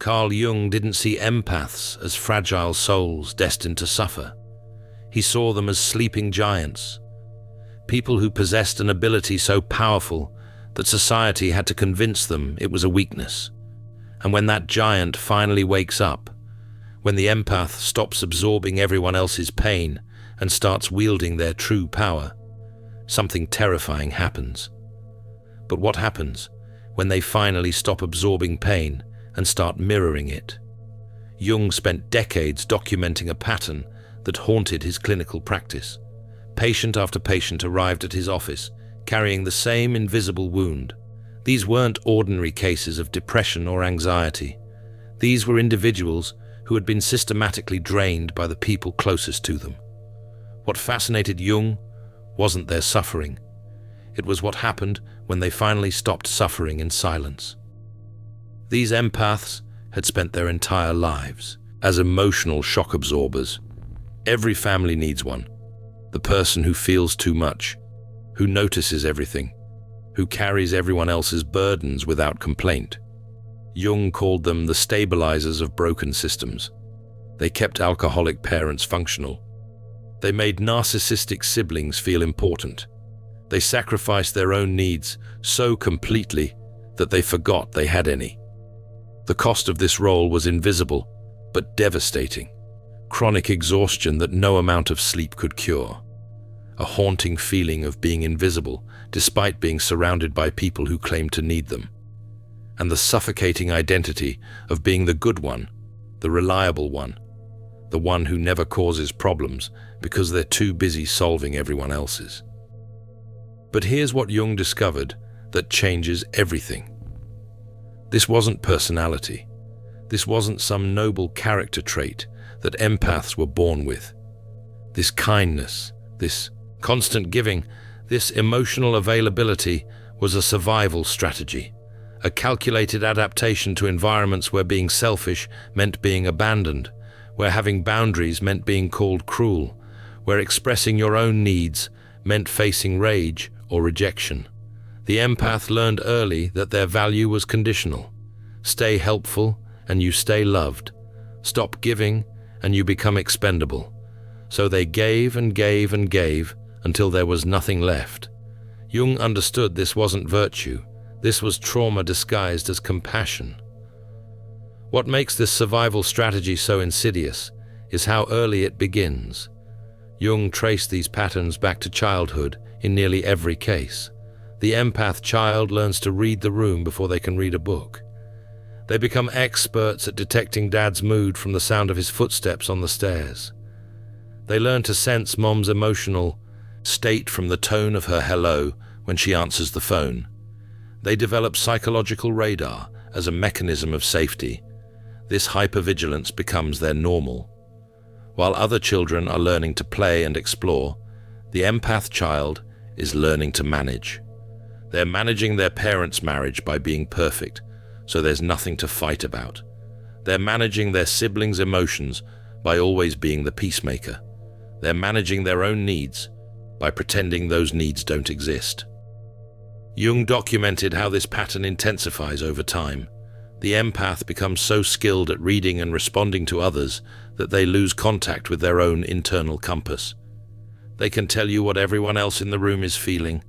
Carl Jung didn't see empaths as fragile souls destined to suffer. He saw them as sleeping giants, people who possessed an ability so powerful that society had to convince them it was a weakness. And when that giant finally wakes up, when the empath stops absorbing everyone else's pain and starts wielding their true power, something terrifying happens. But what happens when they finally stop absorbing pain and start mirroring it? Jung spent decades documenting a pattern that haunted his clinical practice. Patient after patient arrived at his office, carrying the same invisible wound. These weren't ordinary cases of depression or anxiety. These were individuals who had been systematically drained by the people closest to them. What fascinated Jung wasn't their suffering. It was what happened when they finally stopped suffering in silence. These empaths had spent their entire lives as emotional shock absorbers. Every family needs one. The person who feels too much, who notices everything, who carries everyone else's burdens without complaint. Jung called them the stabilizers of broken systems. They kept alcoholic parents functional. They made narcissistic siblings feel important. They sacrificed their own needs so completely that they forgot they had any. The cost of this role was invisible, but devastating. Chronic exhaustion that no amount of sleep could cure. A haunting feeling of being invisible, despite being surrounded by people who claimed to need them. And the suffocating identity of being the good one, the reliable one, the one who never causes problems because they're too busy solving everyone else's. But here's what Jung discovered that changes everything. This wasn't personality. This wasn't some noble character trait that empaths were born with. This kindness, this constant giving, this emotional availability was a survival strategy, a calculated adaptation to environments where being selfish meant being abandoned, where having boundaries meant being called cruel, where expressing your own needs meant facing rage or rejection. The empath learned early that their value was conditional. Stay helpful and you stay loved. Stop giving and you become expendable. So they gave and gave and gave until there was nothing left. Jung understood this wasn't virtue. This was trauma disguised as compassion. What makes this survival strategy so insidious is how early it begins. Jung traced these patterns back to childhood in nearly every case. The empath child learns to read the room before they can read a book. They become experts at detecting dad's mood from the sound of his footsteps on the stairs. They learn to sense mom's emotional state from the tone of her hello when she answers the phone. They develop psychological radar as a mechanism of safety. This hypervigilance becomes their normal. While other children are learning to play and explore, the empath child is learning to manage. They're managing their parents' marriage by being perfect, so there's nothing to fight about. They're managing their siblings' emotions by always being the peacemaker. They're managing their own needs by pretending those needs don't exist. Jung documented how this pattern intensifies over time. The empath becomes so skilled at reading and responding to others that they lose contact with their own internal compass. They can tell you what everyone else in the room is feeling,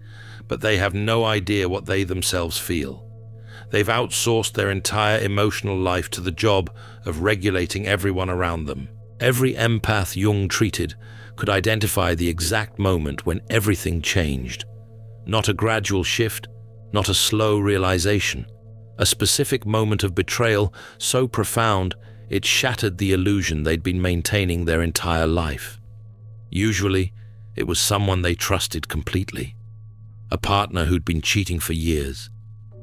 but they have no idea what they themselves feel. They've outsourced their entire emotional life to the job of regulating everyone around them. Every empath Jung treated could identify the exact moment when everything changed. Not a gradual shift, not a slow realization. A specific moment of betrayal so profound it shattered the illusion they'd been maintaining their entire life. Usually, it was someone they trusted completely. A partner who'd been cheating for years.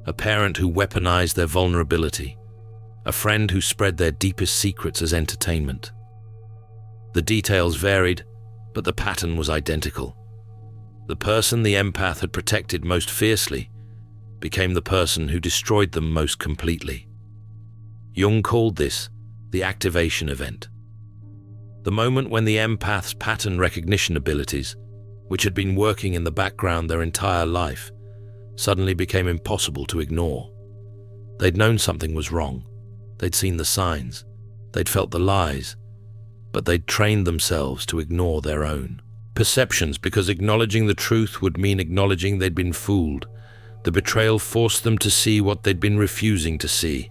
A parent who weaponized their vulnerability. A friend who spread their deepest secrets as entertainment. The details varied, but the pattern was identical. The person the empath had protected most fiercely became the person who destroyed them most completely. Jung called this the activation event. The moment when the empath's pattern recognition abilities, which had been working in the background their entire life, suddenly became impossible to ignore. They'd known something was wrong. They'd seen the signs. They'd felt the lies. But they'd trained themselves to ignore their own perceptions because acknowledging the truth would mean acknowledging they'd been fooled. The betrayal forced them to see what they'd been refusing to see.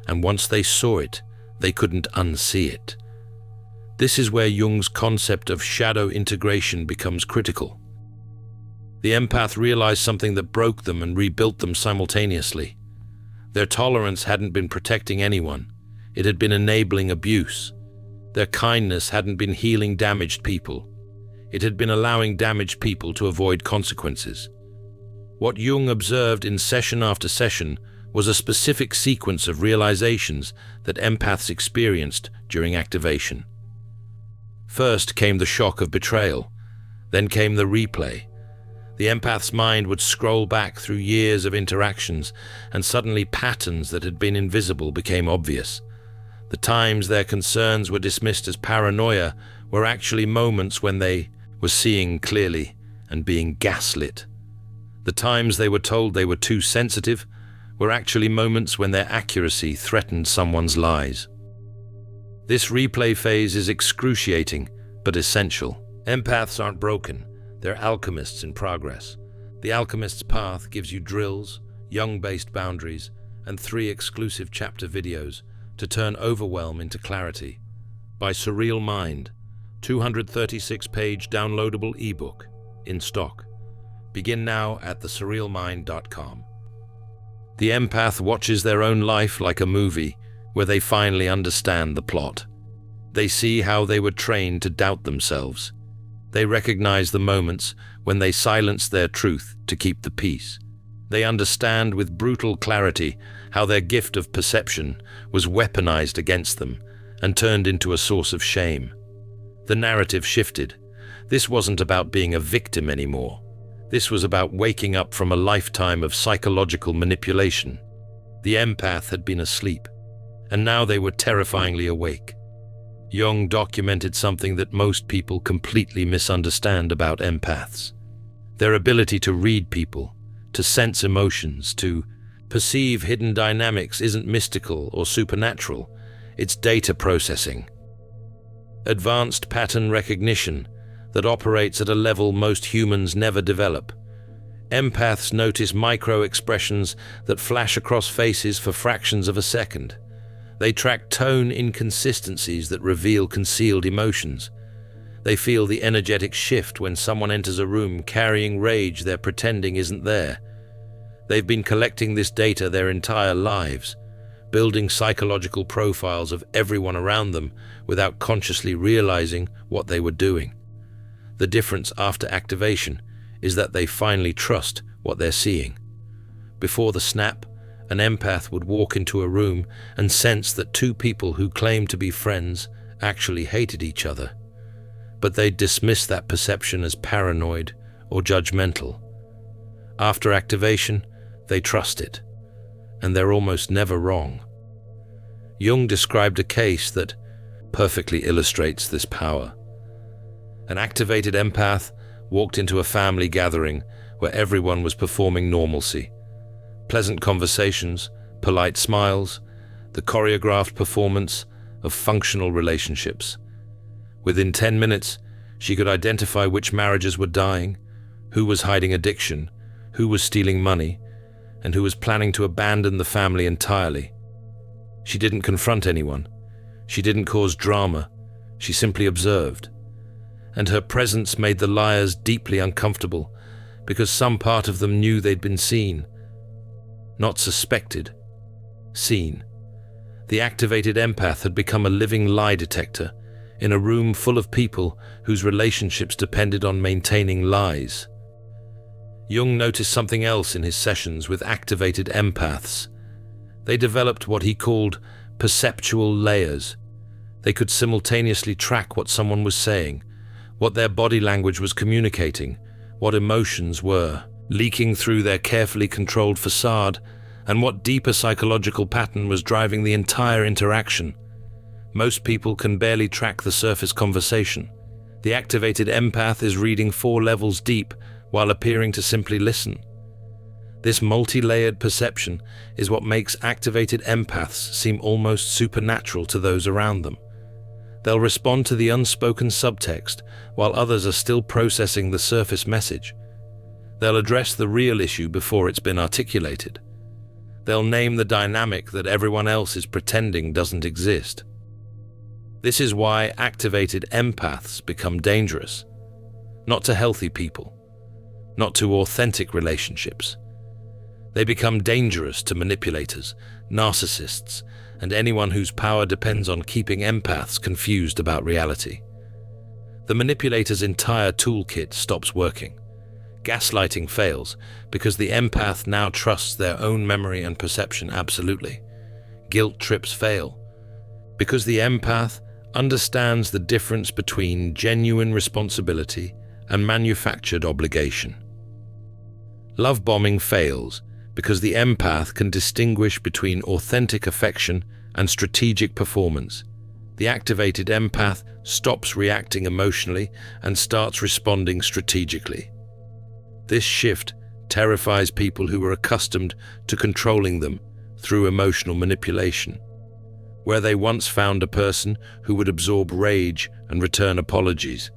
And once they saw it, they couldn't unsee it. This is where Jung's concept of shadow integration becomes critical. The empath realized something that broke them and rebuilt them simultaneously. Their tolerance hadn't been protecting anyone. It had been enabling abuse. Their kindness hadn't been healing damaged people. It had been allowing damaged people to avoid consequences. What Jung observed in session after session was a specific sequence of realizations that empaths experienced during activation. First came the shock of betrayal. Then came the replay. The empath's mind would scroll back through years of interactions, and suddenly patterns that had been invisible became obvious. The times their concerns were dismissed as paranoia were actually moments when they were seeing clearly and being gaslit. The times they were told they were too sensitive were actually moments when their accuracy threatened someone's lies. This replay phase is excruciating, but essential. Empaths aren't broken. They're alchemists in progress. The Alchemist's Path gives you drills, Jung-based boundaries, and 3 exclusive chapter videos to turn overwhelm into clarity. By Surreal Mind, 236-page downloadable ebook, in stock. Begin now at thesurrealmind.com. The empath watches their own life like a movie, where they finally understand the plot. They see how they were trained to doubt themselves. They recognize the moments when they silenced their truth to keep the peace. They understand with brutal clarity how their gift of perception was weaponized against them and turned into a source of shame. The narrative shifted. This wasn't about being a victim anymore. This was about waking up from a lifetime of psychological manipulation. The empath had been asleep, and now they were terrifyingly awake. Jung documented something that most people completely misunderstand about empaths. Their ability to read people, to sense emotions, to perceive hidden dynamics isn't mystical or supernatural. It's data processing. Advanced pattern recognition that operates at a level most humans never develop. Empaths notice micro-expressions that flash across faces for fractions of a second. They track tone inconsistencies that reveal concealed emotions. They feel the energetic shift when someone enters a room carrying rage they're pretending isn't there. They've been collecting this data their entire lives, building psychological profiles of everyone around them without consciously realizing what they were doing. The difference after activation is that they finally trust what they're seeing. Before the snap, an empath would walk into a room and sense that 2 people who claimed to be friends actually hated each other. But they'd dismiss that perception as paranoid or judgmental. After activation, they trust it, and they're almost never wrong. Jung described a case that perfectly illustrates this power. An activated empath walked into a family gathering where everyone was performing normalcy. Pleasant conversations, polite smiles, the choreographed performance of functional relationships. Within 10 minutes, she could identify which marriages were dying, who was hiding addiction, who was stealing money, and who was planning to abandon the family entirely. She didn't confront anyone. She didn't cause drama. She simply observed. And her presence made the liars deeply uncomfortable because some part of them knew they'd been seen. Not suspected. Seen. The activated empath had become a living lie detector in a room full of people whose relationships depended on maintaining lies. Jung noticed something else in his sessions with activated empaths. They developed what he called perceptual layers. They could simultaneously track what someone was saying, what their body language was communicating, what emotions were leaking through their carefully controlled facade, and what deeper psychological pattern was driving the entire interaction. Most people can barely track the surface conversation. The activated empath is reading 4 levels deep while appearing to simply listen. This multi-layered perception is what makes activated empaths seem almost supernatural to those around them. They'll respond to the unspoken subtext while others are still processing the surface message. They'll address the real issue before it's been articulated. They'll name the dynamic that everyone else is pretending doesn't exist. This is why activated empaths become dangerous. Not to healthy people, not to authentic relationships. They become dangerous to manipulators, narcissists, and anyone whose power depends on keeping empaths confused about reality. The manipulator's entire toolkit stops working. Gaslighting fails because the empath now trusts their own memory and perception absolutely. Guilt trips fail because the empath understands the difference between genuine responsibility and manufactured obligation. Love bombing fails because the empath can distinguish between authentic affection and strategic performance. The activated empath stops reacting emotionally and starts responding strategically. This shift terrifies people who are accustomed to controlling them through emotional manipulation. Where they once found a person who would absorb rage and return apologies,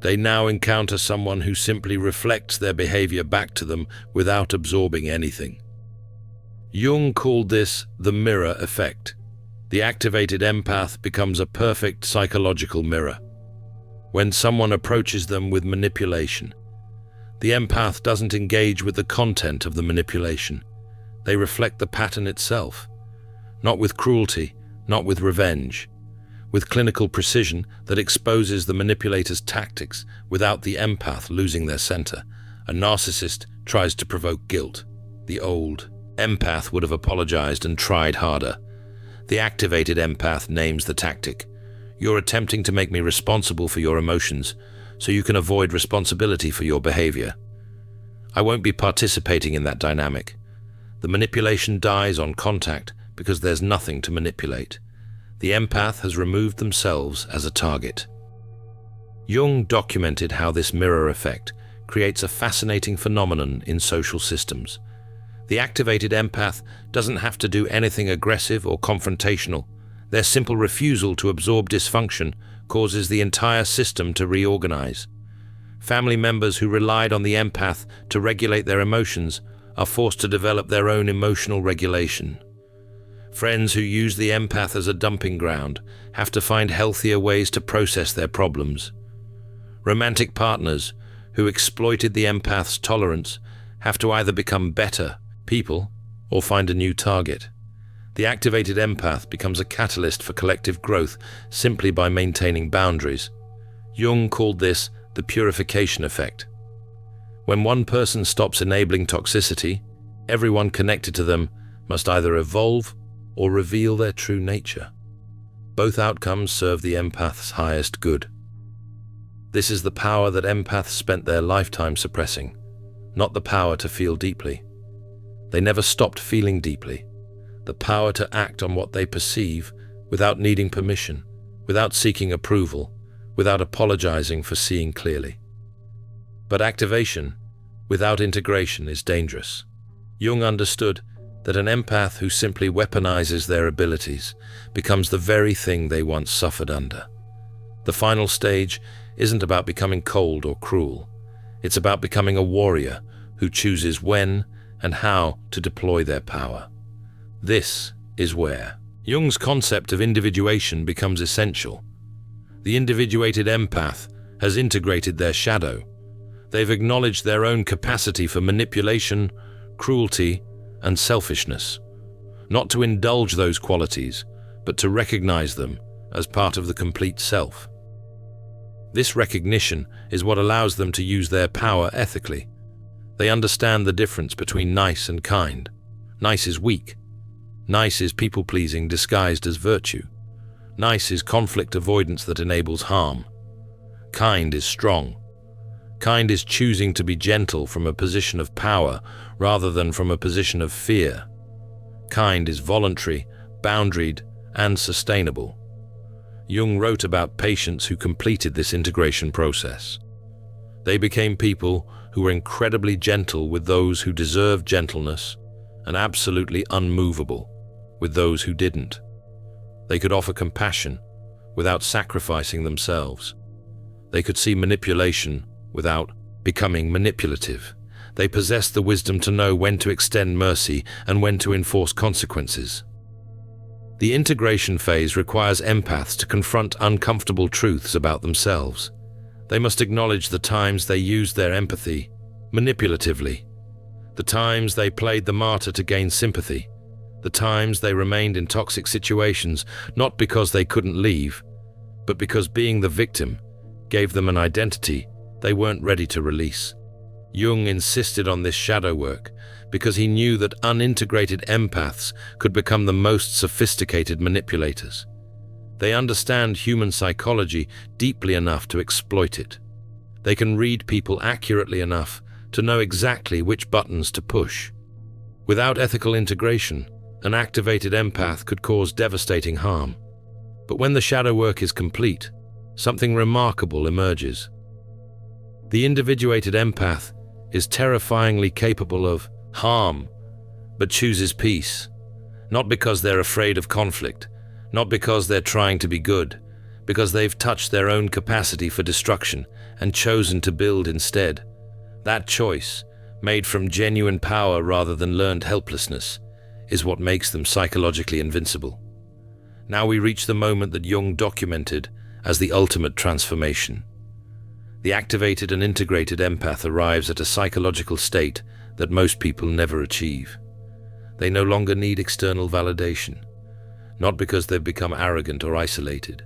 they now encounter someone who simply reflects their behavior back to them without absorbing anything. Jung called this the mirror effect. The activated empath becomes a perfect psychological mirror. When someone approaches them with manipulation, the empath doesn't engage with the content of the manipulation. They reflect the pattern itself, not with cruelty, not with revenge, with clinical precision that exposes the manipulator's tactics without the empath losing their center. A narcissist tries to provoke guilt. The old empath would have apologized and tried harder. The activated empath names the tactic. You're attempting to make me responsible for your emotions, so you can avoid responsibility for your behavior. I won't be participating in that dynamic. The manipulation dies on contact because there's nothing to manipulate. The empath has removed themselves as a target. Jung documented how this mirror effect creates a fascinating phenomenon in social systems. The activated empath doesn't have to do anything aggressive or confrontational. Their simple refusal to absorb dysfunction causes the entire system to reorganize. Family members who relied on the empath to regulate their emotions are forced to develop their own emotional regulation. Friends who use the empath as a dumping ground have to find healthier ways to process their problems. Romantic partners who exploited the empath's tolerance have to either become better people or find a new target. The activated empath becomes a catalyst for collective growth simply by maintaining boundaries. Jung called this the purification effect. When one person stops enabling toxicity, everyone connected to them must either evolve or reveal their true nature. Both outcomes serve the empath's highest good. This is the power that empaths spent their lifetime suppressing, not the power to feel deeply. They never stopped feeling deeply. The power to act on what they perceive without needing permission, without seeking approval, without apologizing for seeing clearly. But activation without integration is dangerous. Jung understood that an empath who simply weaponizes their abilities becomes the very thing they once suffered under. The final stage isn't about becoming cold or cruel. It's about becoming a warrior who chooses when and how to deploy their power. This is where Jung's concept of individuation becomes essential. The individuated empath has integrated their shadow. They've acknowledged their own capacity for manipulation, cruelty, and selfishness. Not to indulge those qualities, but to recognize them as part of the complete self. This recognition is what allows them to use their power ethically. They understand the difference between nice and kind. Nice is weak. Nice is people-pleasing disguised as virtue. Nice is conflict avoidance that enables harm. Kind is strong. Kind is choosing to be gentle from a position of power rather than from a position of fear. Kind is voluntary, boundaried, and sustainable. Jung wrote about patients who completed this integration process. They became people who were incredibly gentle with those who deserved gentleness and absolutely unmovable with those who didn't. They could offer compassion without sacrificing themselves. They could see manipulation without becoming manipulative. They possessed the wisdom to know when to extend mercy and when to enforce consequences. The integration phase requires empaths to confront uncomfortable truths about themselves. They must acknowledge the times they used their empathy manipulatively, the times they played the martyr to gain sympathy, the times they remained in toxic situations not because they couldn't leave, but because being the victim gave them an identity they weren't ready to release. Jung insisted on this shadow work because he knew that unintegrated empaths could become the most sophisticated manipulators. They understand human psychology deeply enough to exploit it. They can read people accurately enough to know exactly which buttons to push. Without ethical integration, an activated empath could cause devastating harm. But when the shadow work is complete, something remarkable emerges. The individuated empath is terrifyingly capable of harm, but chooses peace. Not because they're afraid of conflict, not because they're trying to be good, because they've touched their own capacity for destruction and chosen to build instead. That choice, made from genuine power rather than learned helplessness, is what makes them psychologically invincible. Now we reach the moment that Jung documented as the ultimate transformation. The activated and integrated empath arrives at a psychological state that most people never achieve. They no longer need external validation, not because they've become arrogant or isolated,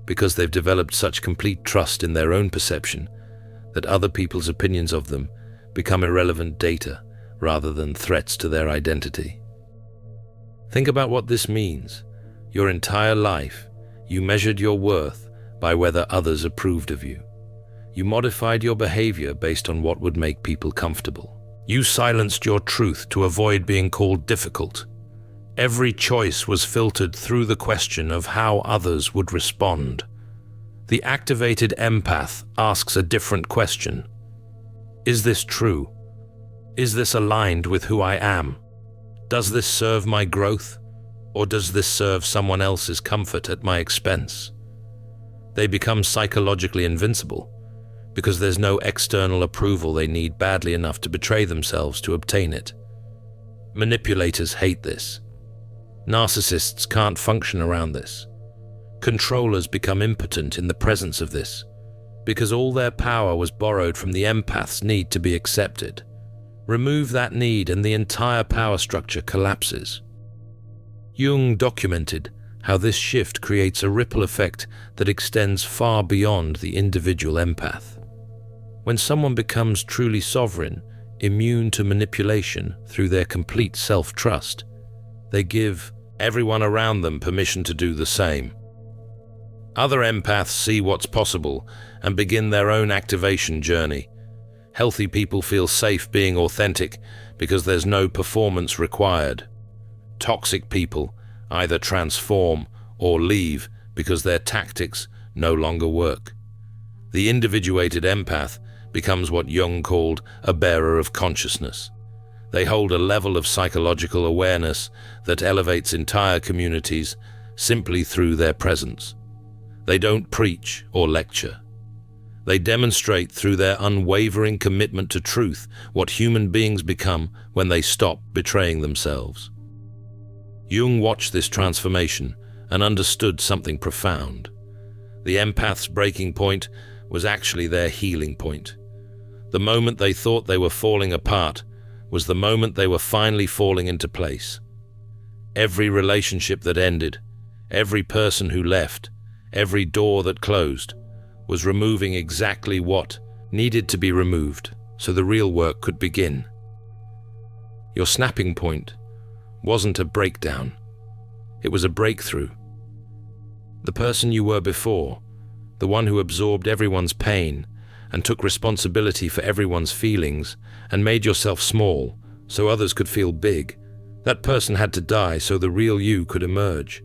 because they've developed such complete trust in their own perception that other people's opinions of them become irrelevant data rather than threats to their identity. Think about what this means. Your entire life, you measured your worth by whether others approved of you. You modified your behavior based on what would make people comfortable. You silenced your truth to avoid being called difficult. Every choice was filtered through the question of how others would respond. The activated empath asks a different question. Is this true? Is this aligned with who I am? Does this serve my growth, or does this serve someone else's comfort at my expense? They become psychologically invincible because there's no external approval they need badly enough to betray themselves to obtain it. Manipulators hate this. Narcissists can't function around this. Controllers become impotent in the presence of this because all their power was borrowed from the empath's need to be accepted. Remove that need and the entire power structure collapses. Jung documented how this shift creates a ripple effect that extends far beyond the individual empath. When someone becomes truly sovereign, immune to manipulation through their complete self-trust, they give everyone around them permission to do the same. Other empaths see what's possible and begin their own activation journey. Healthy people feel safe being authentic because there's no performance required. Toxic people either transform or leave because their tactics no longer work. The individuated empath becomes what Jung called a bearer of consciousness. They hold a level of psychological awareness that elevates entire communities simply through their presence. They don't preach or lecture. They demonstrate through their unwavering commitment to truth what human beings become when they stop betraying themselves. Jung watched this transformation and understood something profound. The empath's breaking point was actually their healing point. The moment they thought they were falling apart was the moment they were finally falling into place. Every relationship that ended, every person who left, every door that closed, was removing exactly what needed to be removed so the real work could begin. Your snapping point wasn't a breakdown, it was a breakthrough. The person you were before, the one who absorbed everyone's pain and took responsibility for everyone's feelings and made yourself small so others could feel big, that person had to die so the real you could emerge.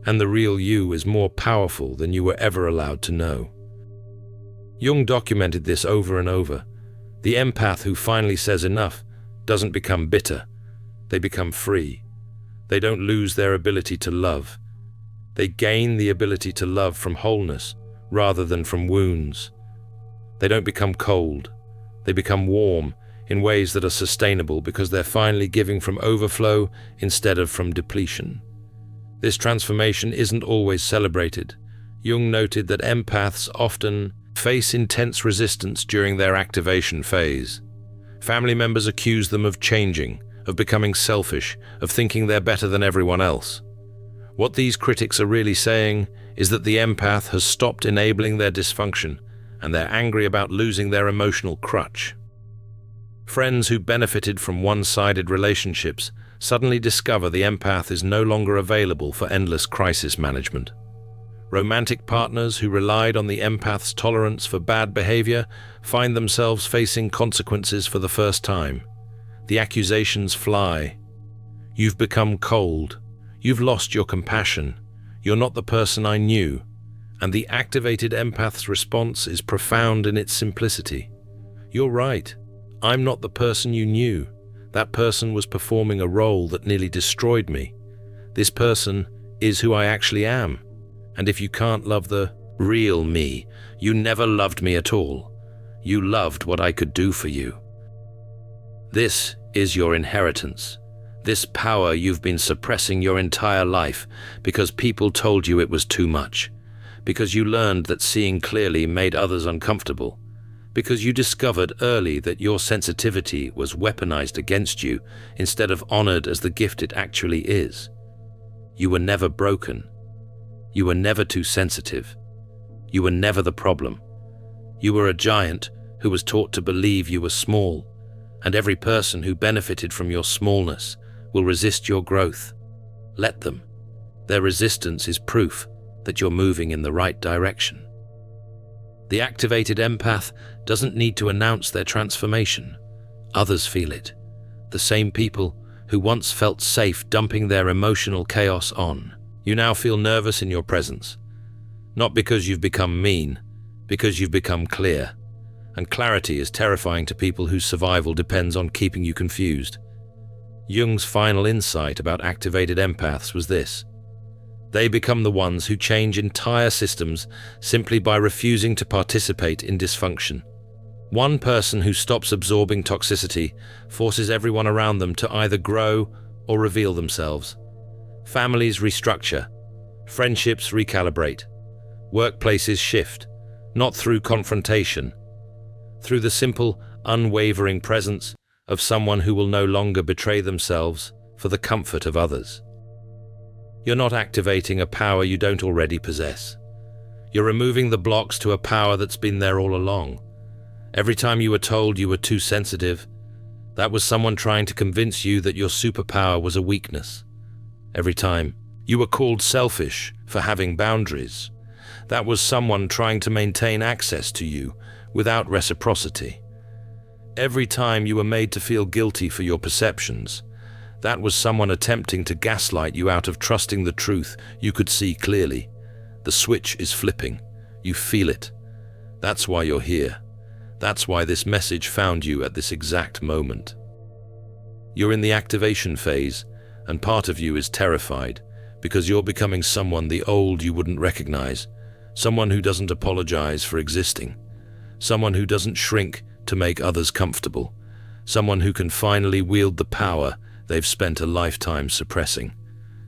And the real you is more powerful than you were ever allowed to know. Jung documented this over and over The empath who finally says enough doesn't become bitter. They become free. They don't lose their ability to love. They gain the ability to love from wholeness rather than from wounds. They don't become cold. They become warm in ways that are sustainable because they're finally giving from overflow instead of from depletion. This transformation isn't always celebrated. Jung noted that empaths often face intense resistance during their activation phase. Family members accuse them of changing, of becoming selfish, of thinking they're better than everyone else. What these critics are really saying is that the empath has stopped enabling their dysfunction, and they're angry about losing their emotional crutch. Friends who benefited from one-sided relationships suddenly discover the empath is no longer available for endless crisis management. Romantic partners who relied on the empath's tolerance for bad behavior find themselves facing consequences for the first time. The accusations fly. You've become cold. You've lost your compassion. You're not the person I knew. And the activated empath's response is profound in its simplicity. You're right. I'm not the person you knew. That person was performing a role that nearly destroyed me. This person is who I actually am. And if you can't love the real me, you never loved me at all. You loved what I could do for you. This is your inheritance. This power you've been suppressing your entire life because people told you it was too much. Because you learned that seeing clearly made others uncomfortable. Because you discovered early that your sensitivity was weaponized against you instead of honored as the gift it actually is. You were never broken. You were never too sensitive. You were never the problem. You were a giant who was taught to believe you were small, and every person who benefited from your smallness will resist your growth. Let them. Their resistance is proof that you're moving in the right direction. The activated empath doesn't need to announce their transformation. Others feel it. The same people who once felt safe dumping their emotional chaos on. You now feel nervous in your presence. Not because you've become mean, because you've become clear. And clarity is terrifying to people whose survival depends on keeping you confused. Jung's final insight about activated empaths was this. They become the ones who change entire systems simply by refusing to participate in dysfunction. One person who stops absorbing toxicity forces everyone around them to either grow or reveal themselves. Families restructure. Friendships recalibrate. Workplaces shift, not through confrontation, through the simple, unwavering presence of someone who will no longer betray themselves for the comfort of others. You're not activating a power you don't already possess. You're removing the blocks to a power that's been there all along. Every time you were told you were too sensitive, that was someone trying to convince you that your superpower was a weakness. Every time you were called selfish for having boundaries, that was someone trying to maintain access to you without reciprocity. Every time you were made to feel guilty for your perceptions, that was someone attempting to gaslight you out of trusting the truth you could see clearly. The switch is flipping. You feel it. That's why you're here. That's why this message found you at this exact moment. You're in the activation phase, and part of you is terrified because you're becoming someone the old you wouldn't recognize, someone who doesn't apologize for existing, someone who doesn't shrink to make others comfortable, someone who can finally wield the power they've spent a lifetime suppressing.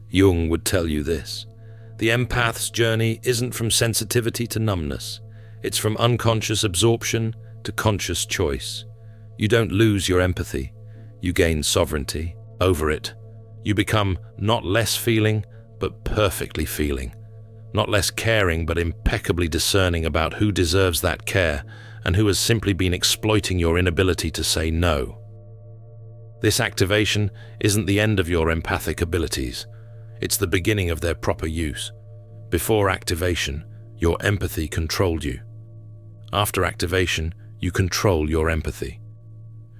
Jung would tell you this. The empath's journey isn't from sensitivity to numbness. It's from unconscious absorption to conscious choice. You don't lose your empathy. You gain sovereignty over it. You become not less feeling, but perfectly feeling. Not less caring, but impeccably discerning about who deserves that care and who has simply been exploiting your inability to say no. This activation isn't the end of your empathic abilities. It's the beginning of their proper use. Before activation, your empathy controlled you. After activation, you control your empathy.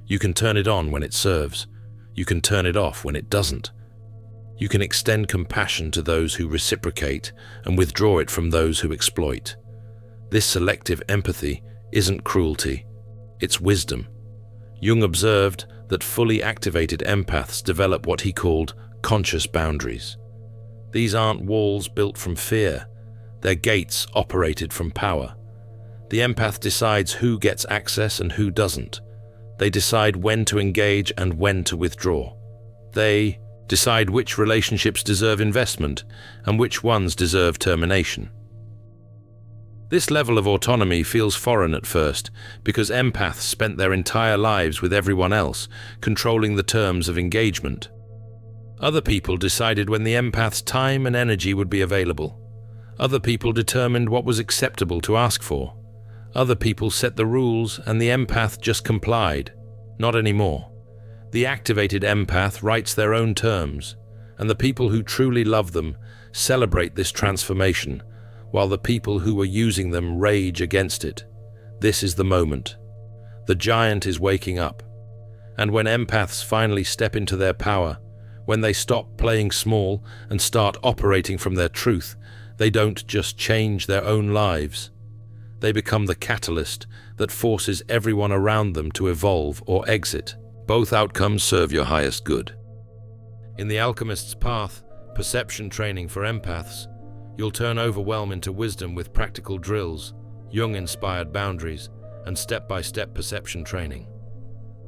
You can turn it on when it serves. You can turn it off when it doesn't. You can extend compassion to those who reciprocate and withdraw it from those who exploit. This selective empathy isn't cruelty. It's wisdom. Jung observed that fully activated empaths develop what he called conscious boundaries. These aren't walls built from fear, they're gates operated from power. The empath decides who gets access and who doesn't. They decide when to engage and when to withdraw. They decide which relationships deserve investment and which ones deserve termination. This level of autonomy feels foreign at first because empaths spent their entire lives with everyone else, controlling the terms of engagement. Other people decided when the empath's time and energy would be available. Other people determined what was acceptable to ask for. Other people set the rules and the empath just complied. Not anymore. The activated empath writes their own terms, and the people who truly love them celebrate this transformation, while the people who are using them rage against it. This is the moment. The giant is waking up. And when empaths finally step into their power, when they stop playing small and start operating from their truth, they don't just change their own lives. They become the catalyst that forces everyone around them to evolve or exit. Both outcomes serve your highest good. In the alchemist's path, perception training for empaths, you'll turn overwhelm into wisdom with practical drills, Jung-inspired boundaries, and step-by-step perception training.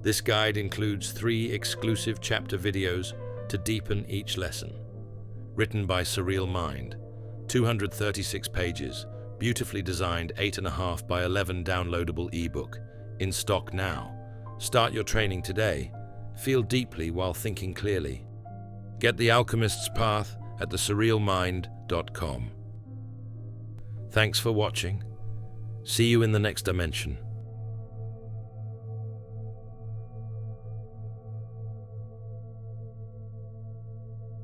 This guide includes 3 exclusive chapter videos to deepen each lesson. Written by Surreal Mind, 236 pages, beautifully designed 8.5 by 11 downloadable ebook, in stock now. Start your training today. Feel deeply while thinking clearly. Get the Alchemist's Path at thesurrealmind.com. Thanks for watching. See you in the next dimension.